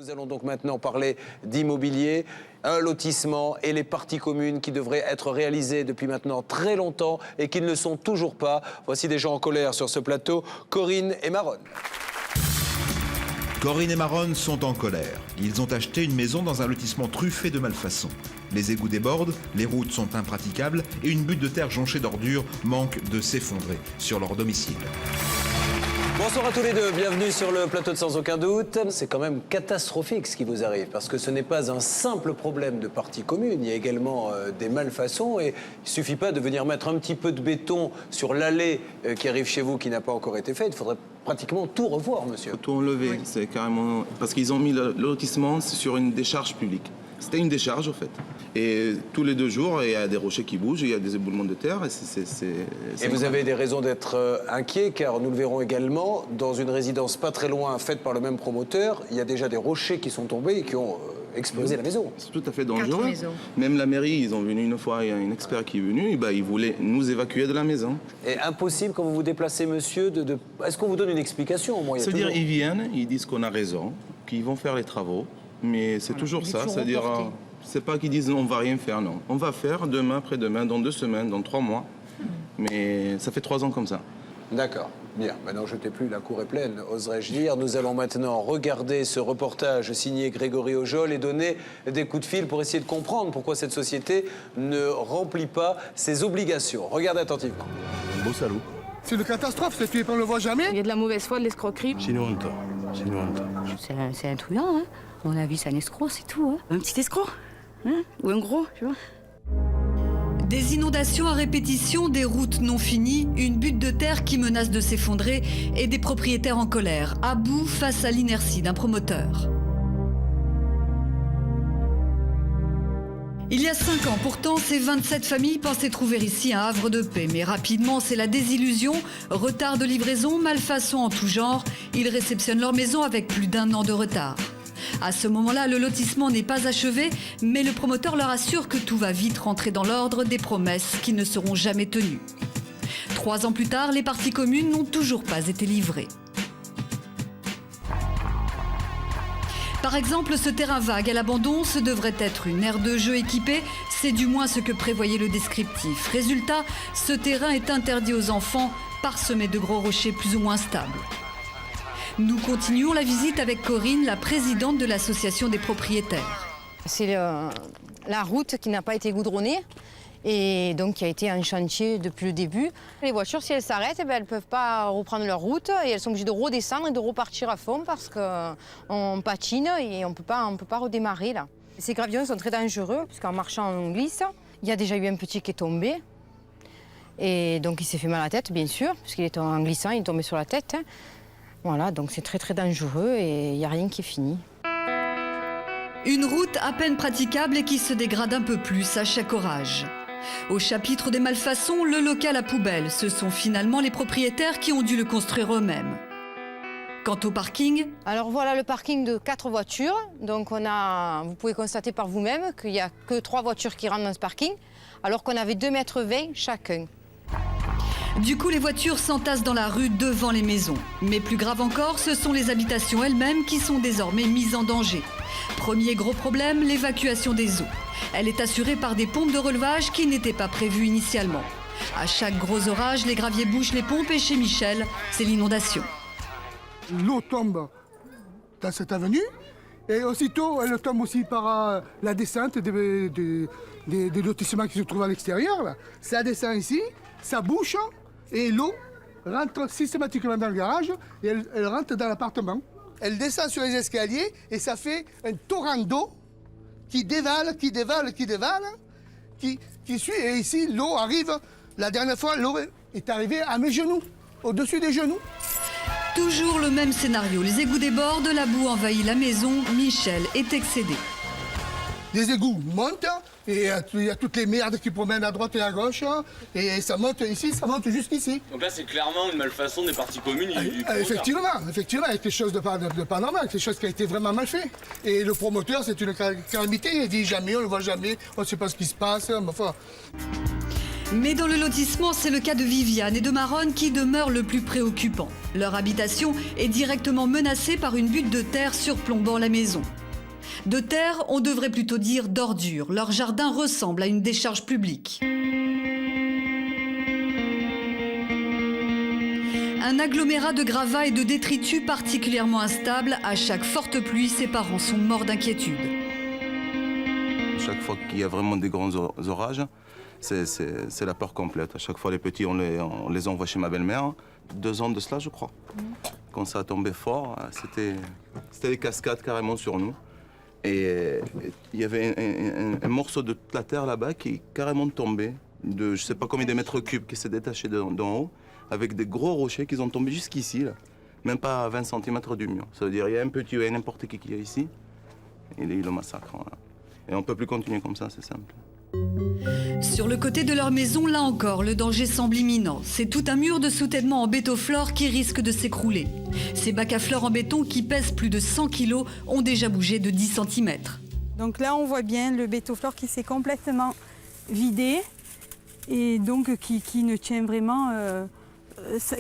Nous allons donc maintenant parler d'immobilier, un lotissement et les parties communes qui devraient être réalisées depuis maintenant très longtemps et qui ne le sont toujours pas. Voici des gens en colère sur ce plateau, Corinne et Maronne. Corinne et Maronne sont en colère. Ils ont acheté une maison dans un lotissement truffé de malfaçons. Les égouts débordent, les routes sont impraticables et une butte de terre jonchée d'ordures manque de s'effondrer sur leur domicile. Bonsoir à tous les deux, bienvenue sur le plateau de Sans Aucun Doute. C'est quand même catastrophique ce qui vous arrive, parce que ce n'est pas un simple problème de partie commune, il y a également des malfaçons et il ne suffit pas de venir mettre un petit peu de béton sur l'allée qui arrive chez vous qui n'a pas encore été faite, il faudrait pratiquement tout revoir, monsieur. Il faut tout enlever, oui. C'est carrément... Parce qu'ils ont mis le lotissement sur une décharge publique. C'était une décharge, en fait. Et tous les 2 jours, il y a des rochers qui bougent, il y a des éboulements de terre. Et vous avez des raisons d'être inquiet, car nous le verrons également, dans une résidence pas très loin, faite par le même promoteur, il y a déjà des rochers qui sont tombés et qui ont explosé la maison. C'est tout à fait dangereux. Même la mairie, ils ont venu une fois, il y a un expert qui est venu, il voulait nous évacuer de la maison. Et impossible, quand vous vous déplacez, monsieur, Est-ce qu'on vous donne une explication au moins? C'est-à-dire, ils viennent, ils disent qu'on a raison, qu'ils vont faire les travaux. Mais c'est toujours ça, c'est-à-dire, c'est pas qu'ils disent on va rien faire, non. On va faire demain, après-demain, dans 2 semaines, dans 3 mois. Mais ça fait 3 ans comme ça. D'accord, bien. Maintenant, jetez plus, la cour est pleine, oserais-je dire. Nous allons maintenant regarder ce reportage signé Grégory Ojol et donner des coups de fil pour essayer de comprendre pourquoi cette société ne remplit pas ses obligations. Regardez attentivement. Un beau salaud. C'est une catastrophe, cette fille, on ne le voit jamais. Il y a de la mauvaise foi, de l'escroquerie. C'est une honte. C'est une honte. C'est un truand, hein. À mon avis, c'est un escroc, c'est tout. Hein. Un petit escroc, hein. Ou un gros, tu vois. Des inondations à répétition, des routes non finies, une butte de terre qui menace de s'effondrer et des propriétaires en colère, à bout face à l'inertie d'un promoteur. Il y a 5 ans, pourtant, ces 27 familles pensaient trouver ici un havre de paix. Mais rapidement, c'est la désillusion, retard de livraison, malfaçon en tout genre. Ils réceptionnent leur maison avec plus d'1 an de retard. À ce moment-là, le lotissement n'est pas achevé, mais le promoteur leur assure que tout va vite rentrer dans l'ordre, des promesses qui ne seront jamais tenues. 3 ans plus tard, les parties communes n'ont toujours pas été livrées. Par exemple, ce terrain vague à l'abandon, ce devrait être une aire de jeu équipée, c'est du moins ce que prévoyait le descriptif. Résultat, ce terrain est interdit aux enfants, parsemé de gros rochers plus ou moins stables. Nous continuons la visite avec Corinne, la présidente de l'association des propriétaires. C'est la route qui n'a pas été goudronnée et donc qui a été en chantier depuis le début. Les voitures, si elles s'arrêtent, elles ne peuvent pas reprendre leur route et elles sont obligées de redescendre et de repartir à fond parce qu'on patine et on ne peut pas redémarrer là. Ces gravillons sont très dangereux puisqu'en marchant on glisse. Il y a déjà eu un petit qui est tombé et donc il s'est fait mal à la tête bien sûr puisqu'il est en glissant, il est tombé sur la tête. Voilà, donc c'est très très dangereux et il n'y a rien qui est fini. Une route à peine praticable et qui se dégrade un peu plus à chaque orage. Au chapitre des malfaçons, le local à poubelle, ce sont finalement les propriétaires qui ont dû le construire eux-mêmes. Quant au parking... Alors voilà le parking de 4 voitures. Donc vous pouvez constater par vous-même qu'il n'y a que 3 voitures qui rentrent dans ce parking, alors qu'on avait 2,20 mètres chacun. Du coup, les voitures s'entassent dans la rue devant les maisons. Mais plus grave encore, ce sont les habitations elles-mêmes qui sont désormais mises en danger. Premier gros problème, l'évacuation des eaux. Elle est assurée par des pompes de relevage qui n'étaient pas prévues initialement. À chaque gros orage, les graviers bouchent les pompes et chez Michel, c'est l'inondation. L'eau tombe dans cette avenue et aussitôt elle tombe aussi par la descente des lotissements qui se trouvent à l'extérieur. Là. Ça descend ici, ça bouche et l'eau rentre systématiquement dans le garage et elle rentre dans l'appartement. Elle descend sur les escaliers et ça fait un torrent d'eau qui dévale, qui suit. Et ici, l'eau arrive, la dernière fois, l'eau est arrivée à mes genoux, au-dessus des genoux. Toujours le même scénario, les égouts débordent, la boue envahit la maison, Michel est excédé. Les égouts montent et il y a toutes les merdes qui promènent à droite et à gauche et ça monte ici, ça monte jusqu'ici. Donc là, c'est clairement une malfaçon des parties communes. Effectivement, il y a quelque chose de pas normal, quelque chose qui a été vraiment mal fait. Et le promoteur, c'est une calamité, il dit jamais, on ne le voit jamais, on ne sait pas ce qui se passe. Enfin. Mais dans le lotissement, c'est le cas de Viviane et de Maronne qui demeure le plus préoccupant. Leur habitation est directement menacée par une butte de terre surplombant la maison. De terre, on devrait plutôt dire d'ordures. Leur jardin ressemble à une décharge publique. Un agglomérat de gravats et de détritus particulièrement instable. À chaque forte pluie, ses parents sont morts d'inquiétude. Chaque fois qu'il y a vraiment des grands orages, c'est la peur complète. À chaque fois, les petits, on les envoie chez ma belle-mère. 2 ans de cela, je crois. Quand ça a tombé fort, c'était des cascades carrément sur nous. Et il y avait un morceau de la terre là-bas qui est carrément tombé, de je ne sais pas combien de mètres cubes, qui s'est détaché d'en haut, avec des gros rochers qui ont tombé jusqu'ici, là. Même pas à 20 cm du mur. Ça veut dire qu'il y a un petit ou n'importe qui est ici, et il le massacre. Voilà. Et on ne peut plus continuer comme ça, c'est simple. Sur le côté de leur maison, là encore, le danger semble imminent. C'est tout un mur de soutènement en bétoflore qui risque de s'écrouler. Ces bacs à fleurs en béton qui pèsent plus de 100 kg ont déjà bougé de 10 cm. Donc là, on voit bien le bétoflore qui s'est complètement vidé et donc qui ne tient vraiment,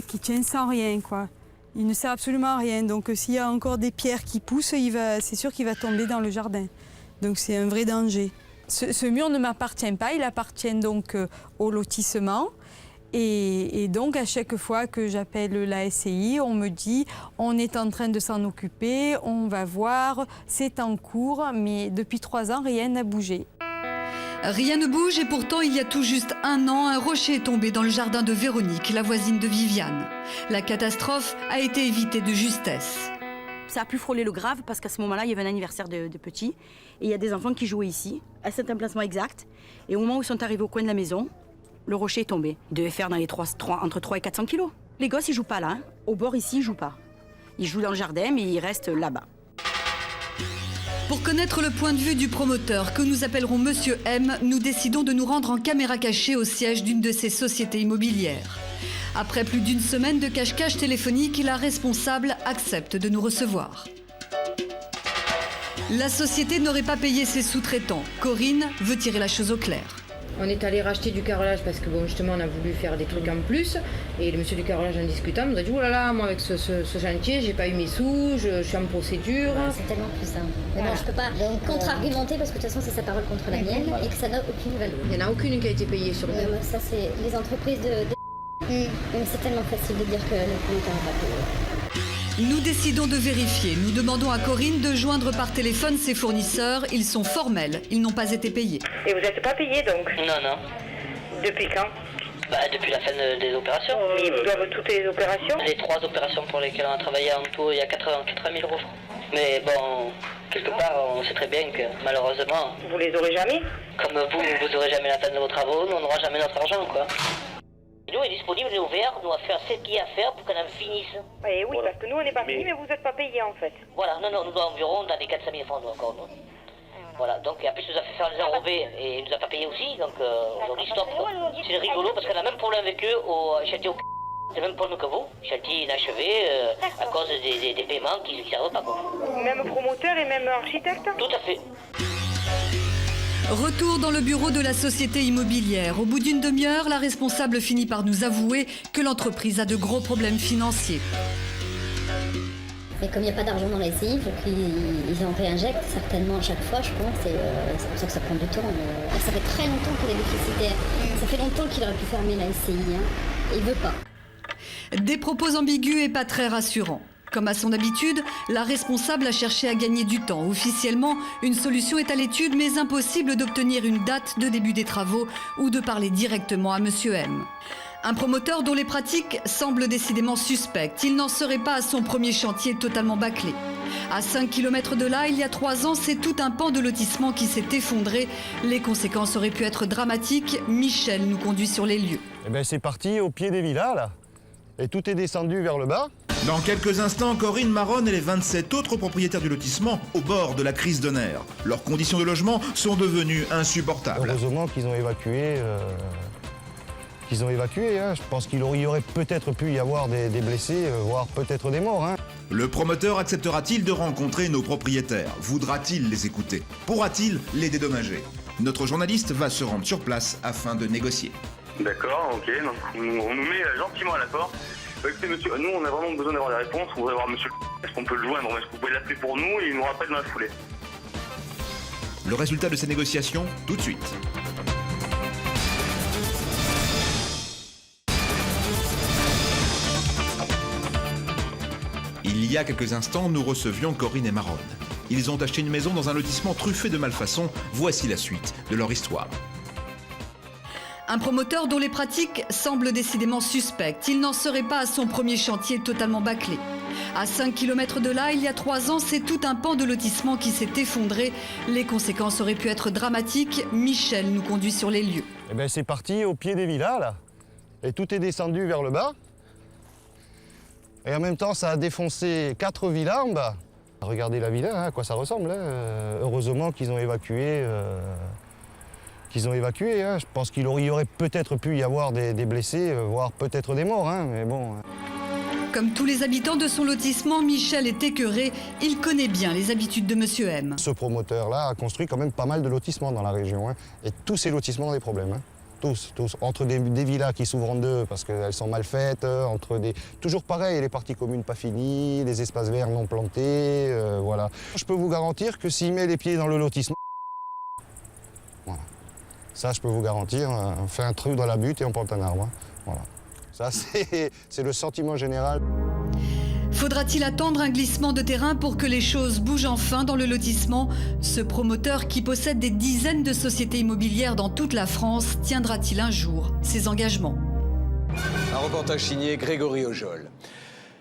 qui tient sans rien, quoi. Il ne sert absolument à rien. Donc s'il y a encore des pierres qui poussent, c'est sûr qu'il va tomber dans le jardin. Donc c'est un vrai danger. Ce mur ne m'appartient pas, il appartient donc au lotissement. Et donc à chaque fois que j'appelle la SCI, on me dit on est en train de s'en occuper, on va voir, c'est en cours, mais depuis 3 ans, rien n'a bougé. Rien ne bouge et pourtant il y a tout juste 1 an, un rocher est tombé dans le jardin de Véronique, la voisine de Viviane. La catastrophe a été évitée de justesse. Ça a pu frôler le grave parce qu'à ce moment-là, il y avait un anniversaire de petits. Et il y a des enfants qui jouaient ici, à cet emplacement exact. Et au moment où ils sont arrivés au coin de la maison, le rocher est tombé. Il devait faire dans les entre 3 et 400 kilos. Les gosses, ils jouent pas là. Hein. Au bord ici, ils jouent pas. Ils jouent dans le jardin, mais ils restent là-bas. Pour connaître le point de vue du promoteur, que nous appellerons Monsieur M, nous décidons de nous rendre en caméra cachée au siège d'une de ces sociétés immobilières. Après plus d'1 semaine de cache-cache téléphonique, la responsable accepte de nous recevoir. La société n'aurait pas payé ses sous-traitants. Corinne veut tirer la chose au clair. On est allé racheter du carrelage parce que bon, justement on a voulu faire des trucs en plus. Et le monsieur du carrelage en discutant nous a dit oh là là, moi avec ce chantier, j'ai pas eu mes sous, je suis en procédure. Ouais, c'est tellement plus simple. Mais voilà. Non, je peux pas contre-argumenter parce que de toute façon c'est sa parole contre la mienne et que ça n'a aucune valeur. Il n'y en a aucune qui a été payée sur nous. Ça c'est les entreprises mais c'est tellement facile de dire que le promoteur n'a pas payé. Nous décidons de vérifier. Nous demandons à Corinne de joindre par téléphone ses fournisseurs. Ils sont formels. Ils n'ont pas été payés. Et vous n'êtes pas payé donc? Non, non. Depuis quand? Depuis la fin des opérations. Ils vous doivent toutes les opérations? Les 3 opérations pour lesquelles on a travaillé en tout, il y a 80 000 euros. Mais bon, quelque part, on sait très bien que malheureusement... Vous les aurez jamais? Comme vous aurez jamais la fin de vos travaux, nous on n'aura jamais notre argent, quoi. Nous, est disponible, il est ouvert, nous on va faire ce qu'il y a à faire pour qu'on en finisse. Oui, voilà. Parce que nous on n'est pas payés, mais vous n'êtes pas payés en fait. Voilà, non, nous environ dans les 400 000 francs encore. Nous. Voilà, donc et en plus il nous a fait faire les enrobés et il nous a pas payé aussi, donc aujourd'hui stop. C'est rigolo parce qu'on a le même problème avec eux au chantier. C'est le même problème que vous, chantier inachevé à cause des paiements qui ne servent pas. Quoi. Même promoteur et même architecte? Tout à fait. Retour dans le bureau de la société immobilière. Au bout d'une demi-heure, la responsable finit par nous avouer que l'entreprise a de gros problèmes financiers. Et comme il n'y a pas d'argent dans la SCI, il faut qu'ils en réinjectent certainement à chaque fois, je pense. C'est pour ça que ça prend du temps. Mais ça fait très longtemps qu'il est déficitaire. Ça fait longtemps qu'il aurait pu fermer la SCI. Hein. Et il ne veut pas. Des propos ambigus et pas très rassurants. Comme à son habitude, la responsable a cherché à gagner du temps. Officiellement, une solution est à l'étude, mais impossible d'obtenir une date de début des travaux ou de parler directement à Monsieur M. Un promoteur dont les pratiques semblent décidément suspectes. Il n'en serait pas à son premier chantier totalement bâclé. À 5 km de là, il y a 3 ans, c'est tout un pan de lotissement qui s'est effondré. Les conséquences auraient pu être dramatiques. Michel nous conduit sur les lieux. Eh bien, c'est parti au pied des villas, là. Et tout est descendu vers le bas. Dans quelques instants, Corinne, Maronne et les 27 autres propriétaires du lotissement au bord de la crise de nerfs. Leurs conditions de logement sont devenues insupportables. Heureusement qu'ils ont évacué. Hein. Je pense qu'il y aurait peut-être pu y avoir des blessés, voire peut-être des morts. Hein. Le promoteur acceptera-t-il de rencontrer nos propriétaires? Voudra-t-il les écouter? Pourra-t-il les dédommager? Notre journaliste va se rendre sur place afin de négocier. D'accord, ok. Donc on nous met gentiment à la porte. Écoutez, monsieur, nous on a vraiment besoin d'avoir des réponses. On voudrait voir monsieur. Est-ce qu'on peut le joindre? Est-ce que vous pouvez l'appeler pour nous et il nous rappelle dans la foulée? Le résultat de ces négociations, tout de suite. Il y a quelques instants, nous recevions Corinne et Maronne. Ils ont acheté une maison dans un lotissement truffé de malfaçons. Voici la suite de leur histoire. Un promoteur dont les pratiques semblent décidément suspectes. Il n'en serait pas à son premier chantier totalement bâclé. À 5 km de là, il y a 3 ans, c'est tout un pan de lotissement qui s'est effondré. Les conséquences auraient pu être dramatiques. Michel nous conduit sur les lieux. Eh ben, c'est parti au pied des villas, là. Et tout est descendu vers le bas. Et en même temps, ça a défoncé 4 villas en bas. Regardez la villa, hein, à quoi ça ressemble. Hein. Heureusement qu'ils ont évacué. Hein. Je pense qu'il y aurait peut-être pu y avoir des blessés, voire peut-être des morts. Hein, mais bon. Comme tous les habitants de son lotissement, Michel est écœuré. Il connaît bien les habitudes de Monsieur M. Ce promoteur-là a construit quand même pas mal de lotissements dans la région. Hein. Et tous ces lotissements ont des problèmes. Hein. Tous. Entre des villas qui s'ouvrent en deux parce qu'elles sont mal faites, toujours pareil, les parties communes pas finies, les espaces verts non plantés, voilà. Je peux vous garantir que s'il met les pieds dans le lotissement, voilà. Ça, je peux vous garantir, on fait un trou dans la butte et on plante un arbre. Hein. Voilà. Ça, c'est le sentiment général. Faudra-t-il attendre un glissement de terrain pour que les choses bougent enfin dans le lotissement? Ce promoteur qui possède des dizaines de sociétés immobilières dans toute la France tiendra-t-il un jour ses engagements? Un reportage signé Grégory Ojol.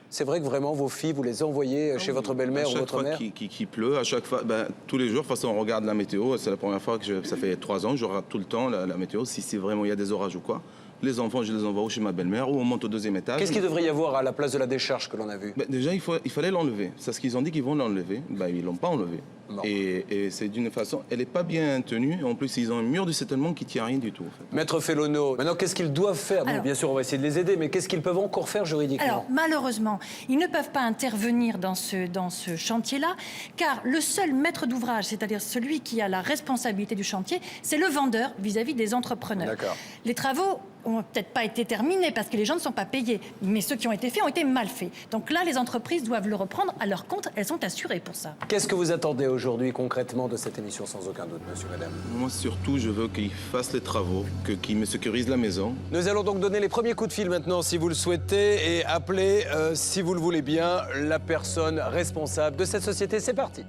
C'est vrai que vraiment vos filles, vous les envoyez chez votre belle-mère ou votre mère? À chaque fois qu'il pleut, à chaque fois, tous les jours, de toute façon, on regarde la météo. C'est la première fois que ça fait 3 ans, je regarde tout le temps la météo, si c'est vraiment il y a des orages ou quoi. Les enfants, je les envoie chez ma belle-mère ou on monte au 2e étage. Qu'est-ce qu'il devrait y avoir à la place de la décharge que l'on a vue? Déjà, il fallait l'enlever. C'est ce qu'ils ont dit qu'ils vont l'enlever. Ils ne l'ont pas enlevé. Et c'est d'une façon... Elle n'est pas bien tenue. En plus, ils ont un mur de settlement qui ne tient rien du tout. En fait. Maître Fellono, maintenant, qu'est-ce qu'ils doivent faire? Bon, bien sûr, on va essayer de les aider, mais qu'est-ce qu'ils peuvent encore faire juridiquement? Alors, malheureusement, ils ne peuvent pas intervenir dans ce chantier-là, car le seul maître d'ouvrage, c'est-à-dire celui qui a la responsabilité du chantier, c'est le vendeur vis-à-vis des entrepreneurs. D'accord. Les travaux n'ont peut-être pas été terminés parce que les gens ne sont pas payés, mais ceux qui ont été faits ont été mal faits. Donc là, les entreprises doivent le reprendre à leur compte, elles sont assurées pour ça. Qu'est-ce que vous attendez aujourd'hui concrètement de cette émission, sans aucun doute, monsieur, madame? Moi, surtout, je veux qu'ils fassent les travaux, qu'ils me sécurisent la maison. Nous allons donc donner les premiers coups de fil maintenant, si vous le souhaitez, et appeler, si vous le voulez bien, la personne responsable de cette société. C'est parti.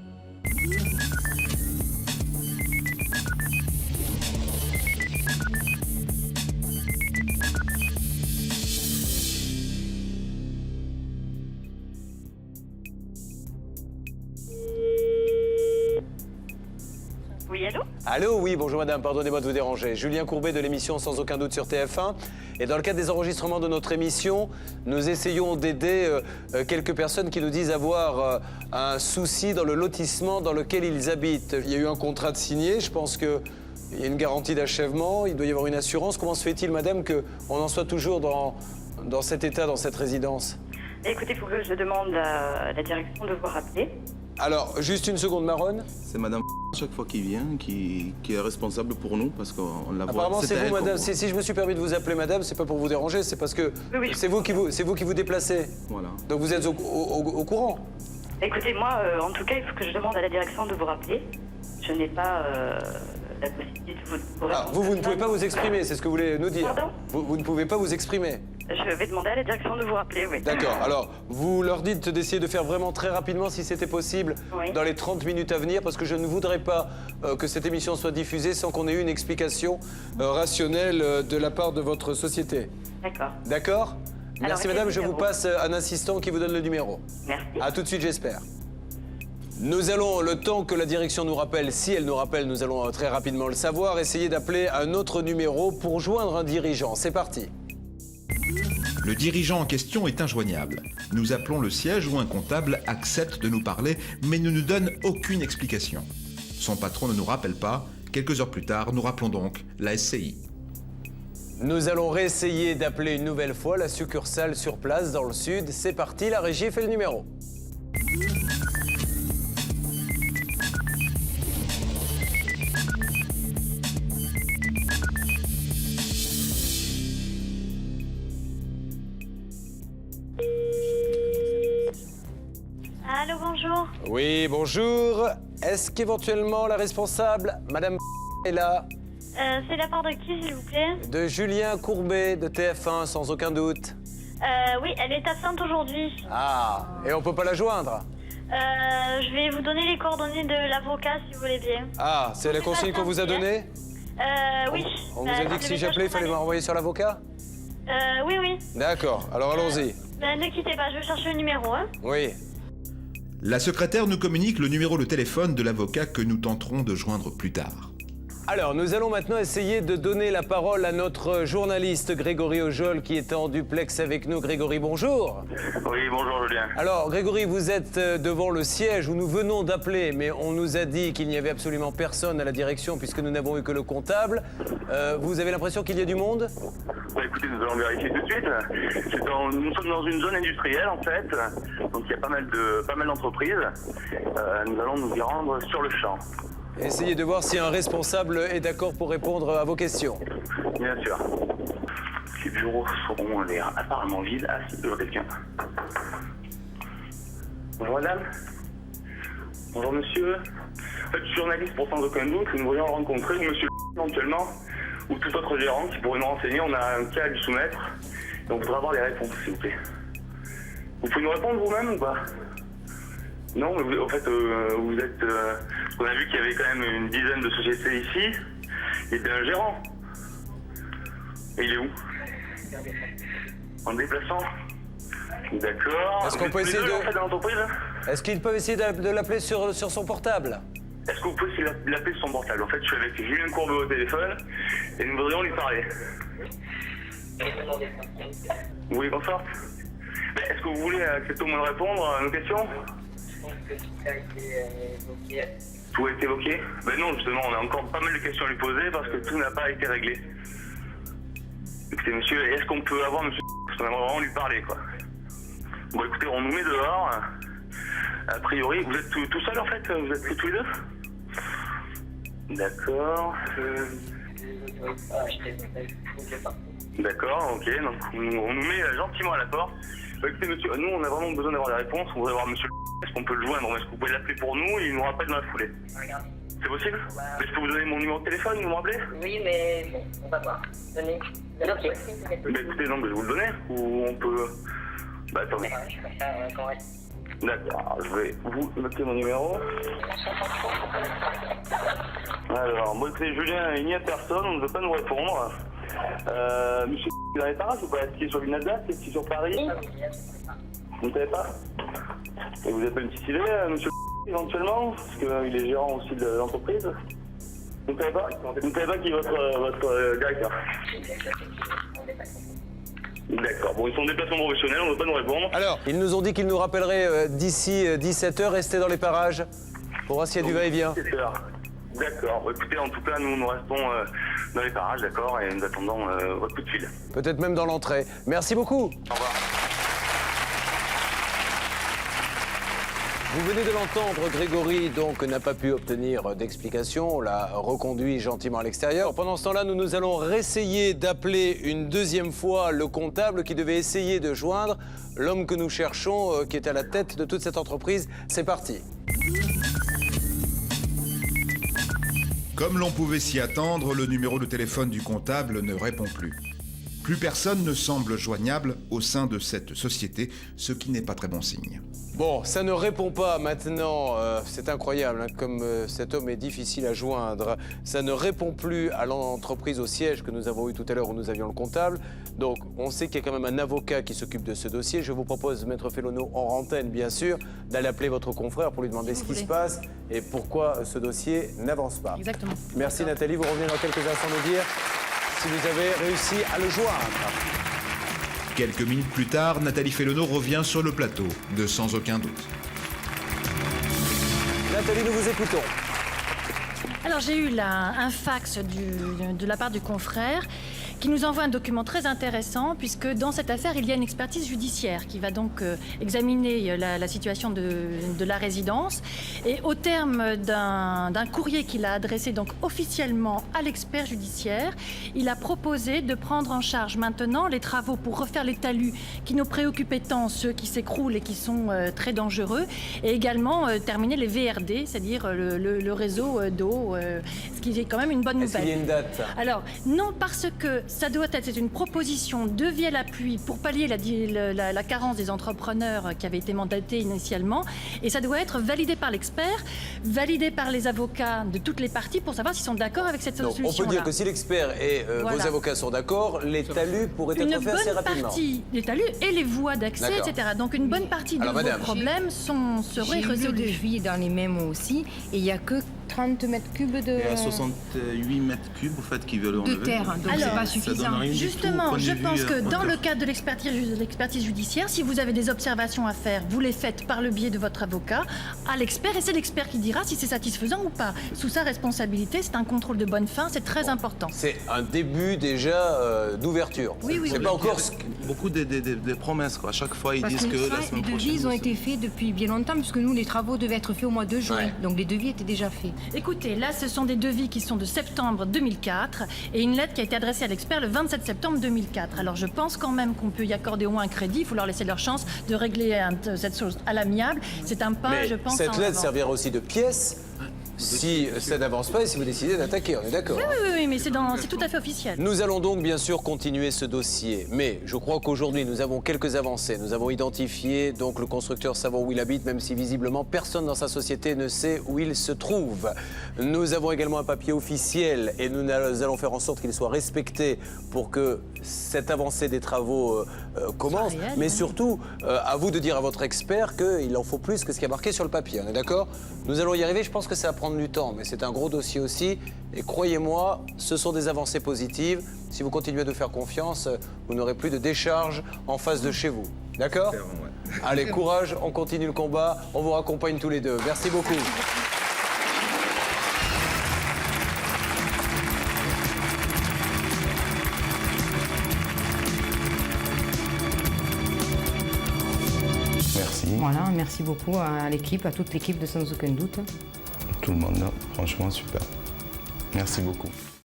Oui, allô? Allô, oui, bonjour madame, pardonnez-moi de vous déranger. Julien Courbet de l'émission Sans aucun doute sur TF1. Et dans le cadre des enregistrements de notre émission, nous essayons d'aider quelques personnes qui nous disent avoir un souci dans le lotissement dans lequel ils habitent. Il y a eu un contrat de signé, je pense qu'il y a une garantie d'achèvement, il doit y avoir une assurance. Comment se fait-il, madame, qu'on en soit toujours dans cet état, dans cette résidence? Écoutez, il faut que je demande à la direction de vous rappeler. Alors, juste une seconde, Maronne. C'est madame chaque fois qu'il vient qui est responsable pour nous parce qu'on la voit. Apparemment, c'est vous, madame. Si je me suis permis de vous appeler madame, c'est pas pour vous déranger, c'est parce que c'est vous qui vous déplacez. Voilà. Donc vous êtes au courant. Écoutez, moi, en tout cas, il faut que je demande à la direction de vous rappeler. Je n'ai pas la possibilité de vous répondre. Ah, vous ne pouvez pas vous exprimer, c'est ce que vous voulez nous dire. Pardon? Vous ne pouvez pas vous exprimer. Je vais demander à la direction de vous rappeler, oui. D'accord. Alors, vous leur dites d'essayer de faire vraiment très rapidement, si c'était possible, dans les 30 minutes à venir, parce que je ne voudrais pas que cette émission soit diffusée sans qu'on ait eu une explication rationnelle de la part de votre société. D'accord. D'accord? Merci madame, je vous numéro. passe un assistant qui vous donne le numéro. Merci. À tout de suite, j'espère. Nous allons, le temps que la direction nous rappelle, si elle nous rappelle, nous allons très rapidement le savoir, essayer d'appeler un autre numéro pour joindre un dirigeant. C'est parti. Le dirigeant en question est injoignable. Nous appelons le siège où un comptable accepte de nous parler, mais ne nous donne aucune explication. Son patron ne nous rappelle pas. Quelques heures plus tard, nous rappelons donc la SCI. Nous allons réessayer d'appeler une nouvelle fois la succursale sur place dans le sud. C'est parti, la régie fait le numéro. Oui, bonjour. Est-ce qu'éventuellement la responsable, Madame est là? C'est la part de qui, s'il vous plaît? De Julien Courbet, de TF1, sans aucun doute. Oui, elle est absente aujourd'hui. Ah, et on peut pas la joindre? Je vais vous donner les coordonnées de l'avocat, si vous voulez bien. Ah, c'est la consigne qu'on vous a donnée? Oui. On vous a dit que si j'appelais, il fallait me renvoyer sur l'avocat? Oui, oui. D'accord, alors allons-y. Ne quittez pas, je vais chercher le numéro, hein. Oui. La secrétaire nous communique le numéro de téléphone de l'avocat que nous tenterons de joindre plus tard. Alors, nous allons maintenant essayer de donner la parole à notre journaliste Grégory Ojol qui est en duplex avec nous. Grégory, bonjour. Oui, bonjour Julien. Alors, Grégory, vous êtes devant le siège où nous venons d'appeler, mais on nous a dit qu'il n'y avait absolument personne à la direction puisque nous n'avons eu que le comptable. Vous avez l'impression qu'il y a du monde? Bah, écoutez, nous allons vérifier tout de suite. Nous sommes dans une zone industrielle en fait, donc il y a pas mal d'entreprises. Nous allons nous y rendre sur le champ. Essayez de voir si un responsable est d'accord pour répondre à vos questions. Bien sûr. Les bureaux seront l'air apparemment vides. Ah, si, toujours quelqu'un. Bonjour madame. Bonjour monsieur. En fait, je suis journaliste pour sans aucun doute. Nous voudrions rencontrer monsieur éventuellement ou tout autre gérant qui pourrait nous renseigner. On a un cas à lui soumettre et on voudrait avoir les réponses, s'il vous plaît. Vous pouvez nous répondre vous-même ou pas? Non, mais en fait, vous êtes... on a vu qu'il y avait quand même une dizaine de sociétés ici. Il était un gérant. Et il est où? En déplaçant? D'accord. Est-ce qu'on peut essayer de... En fait, dans l'entreprise? Est-ce qu'ils peuvent essayer de l'appeler sur son portable? Est-ce que vous pouvez essayer de l'appeler sur son portable? En fait, je suis avec Julien Courbet au téléphone et nous voudrions lui parler. Oui, bonsoir. Est-ce que vous voulez accepter au moins de répondre à nos questions? Tout a été évoqué? Ben non, justement, on a encore pas mal de questions à lui poser parce que tout n'a pas été réglé. Écoutez, monsieur, est-ce qu'on peut avoir monsieur... Parce qu'on aimerait vraiment lui parler, quoi. Bon, écoutez, on nous met dehors. A priori, vous êtes tout seul, en fait? Vous êtes tous les deux? D'accord. D'accord, ok. Donc, on nous met gentiment à la porte. Écoutez, monsieur, nous, on a vraiment besoin d'avoir des réponses. On voudrait voir monsieur... Est-ce qu'on peut le joindre? Est-ce que vous pouvez l'appeler pour nous et il nous rappelle dans la foulée? C'est possible? Mais je peux vous donner mon numéro de téléphone, vous me rappelez? Oui, mais bon, on va voir. Donnez. Ok. Bah écoutez, non, mais je vous le donner ou on peut... Bah attendez. D'accord, je vais vous noter mon numéro. Alors, moi c'est Julien, il n'y a personne, on ne veut pas nous répondre. Monsieur, vous n'avez pas, ou pas? Est-ce qu'il est sur l'UNASDA? Est-ce qu'il est sur Paris? Vous ne savez pas? Et vous avez pas une petite idée, monsieur éventuellement? Parce qu'il est gérant aussi de l'entreprise. Vous ne savez pas? Vous ne savez pas qui est votre directeur? D'accord. Bon, ils sont en déplacement professionnel, on ne veut pas nous répondre. Alors, ils nous ont dit qu'ils nous rappelleraient d'ici 17h. Restez dans les parages pour voir s'il y a du va-et-vient. 17h. D'accord. Bon, écoutez, en tout cas, nous restons dans les parages, d'accord, et nous attendons votre coup de fil. Peut-être même dans l'entrée. Merci beaucoup. Au revoir. Vous venez de l'entendre, Grégory donc n'a pas pu obtenir d'explication, on l'a reconduit gentiment à l'extérieur. Pendant ce temps-là, nous allons réessayer d'appeler une deuxième fois le comptable qui devait essayer de joindre l'homme que nous cherchons, qui est à la tête de toute cette entreprise. C'est parti. Comme l'on pouvait s'y attendre, le numéro de téléphone du comptable ne répond plus. Plus personne ne semble joignable au sein de cette société, ce qui n'est pas très bon signe. Bon, ça ne répond pas maintenant, c'est incroyable, hein, comme cet homme est difficile à joindre. Ça ne répond plus à l'entreprise au siège que nous avons eu tout à l'heure où nous avions le comptable. Donc, on sait qu'il y a quand même un avocat qui s'occupe de ce dossier. Je vous propose, Maître Fellono, en antenne, bien sûr, d'aller appeler votre confrère pour lui demander ce qui se passe et pourquoi ce dossier n'avance pas. Exactement. Merci Nathalie, vous revenez dans quelques instants nous dire si vous avez réussi à le joindre. Quelques minutes plus tard, Nathalie Fellono revient sur le plateau, de sans aucun doute. Nathalie, nous vous écoutons. Alors j'ai eu un fax de la part du confrère qui nous envoie un document très intéressant, puisque dans cette affaire, il y a une expertise judiciaire qui va donc examiner la situation de la résidence. Et au terme d'un courrier qu'il a adressé donc officiellement à l'expert judiciaire, il a proposé de prendre en charge maintenant les travaux pour refaire les talus qui nous préoccupaient tant, ceux qui s'écroulent et qui sont très dangereux, et également terminer les VRD, c'est-à-dire le réseau d'eau, ce qui est quand même une bonne nouvelle. Est-ce qu'il y a une date? Alors, non, parce que ça doit être, c'est une proposition de vie à l'appui pour pallier la carence des entrepreneurs qui avait été mandatés initialement, et ça doit être validé par l'expert, validé par les avocats de toutes les parties pour savoir s'ils sont d'accord avec cette solution-là. On peut dire que si l'expert et vos avocats sont d'accord, les talus pourraient être faits assez rapidement. Une bonne partie des talus et les voies d'accès, etc. Donc une bonne partie de vos problèmes seraient résolus. Le devis dans les mêmes aussi, et il n'y a que 30 mètres cubes de... Il y a 68 mètres cubes, au fait, qui veulent enlever. De terre, donc c'est pas suffisant. Justement, je pense que dans le cadre de l'expertise judiciaire, si vous avez des observations à faire, vous les faites par le biais de votre avocat à l'expert, et c'est l'expert qui dira si c'est satisfaisant ou pas. Sous sa responsabilité, c'est un contrôle de bonne fin, c'est très important. C'est un début déjà d'ouverture. Oui, c'est pas encore beaucoup de promesses, quoi. À chaque fois, ils disent que la semaine prochaine... Les devis ont été faits depuis bien longtemps, puisque nous, les travaux devaient être faits au mois de juin. Donc les devis étaient déjà faits. Écoutez, là, ce sont des devis qui sont de septembre 2004 et une lettre qui a été adressée à l'expert le 27 septembre 2004. Alors, je pense quand même qu'on peut y accorder au moins un crédit. Il faut leur laisser leur chance de régler cette chose à l'amiable. C'est un pas, je pense, cette lettre servira aussi de pièce si ça n'avance pas et si vous décidez d'attaquer, on est d'accord? Oui, mais c'est tout à fait officiel. Nous allons donc bien sûr continuer ce dossier, mais je crois qu'aujourd'hui nous avons quelques avancées. Nous avons identifié donc le constructeur savant où il habite, même si visiblement personne dans sa société ne sait où il se trouve. Nous avons également un papier officiel et nous allons faire en sorte qu'il soit respecté pour que cette avancée des travaux commence. Mais surtout, à vous de dire à votre expert qu'il en faut plus que ce qui est marqué sur le papier, on est d'accord? Nous allons y arriver, je pense que ça va prendre du temps, mais c'est un gros dossier aussi. Et croyez-moi, ce sont des avancées positives. Si vous continuez à nous faire confiance, vous n'aurez plus de décharge en face de chez vous. D'accord? Allez, courage, on continue le combat. On vous raccompagne tous les deux. Merci beaucoup. Merci. Voilà, merci beaucoup à l'équipe, à toute l'équipe de Sans Aucun Doute. Tout le monde, là, franchement, super. Merci beaucoup.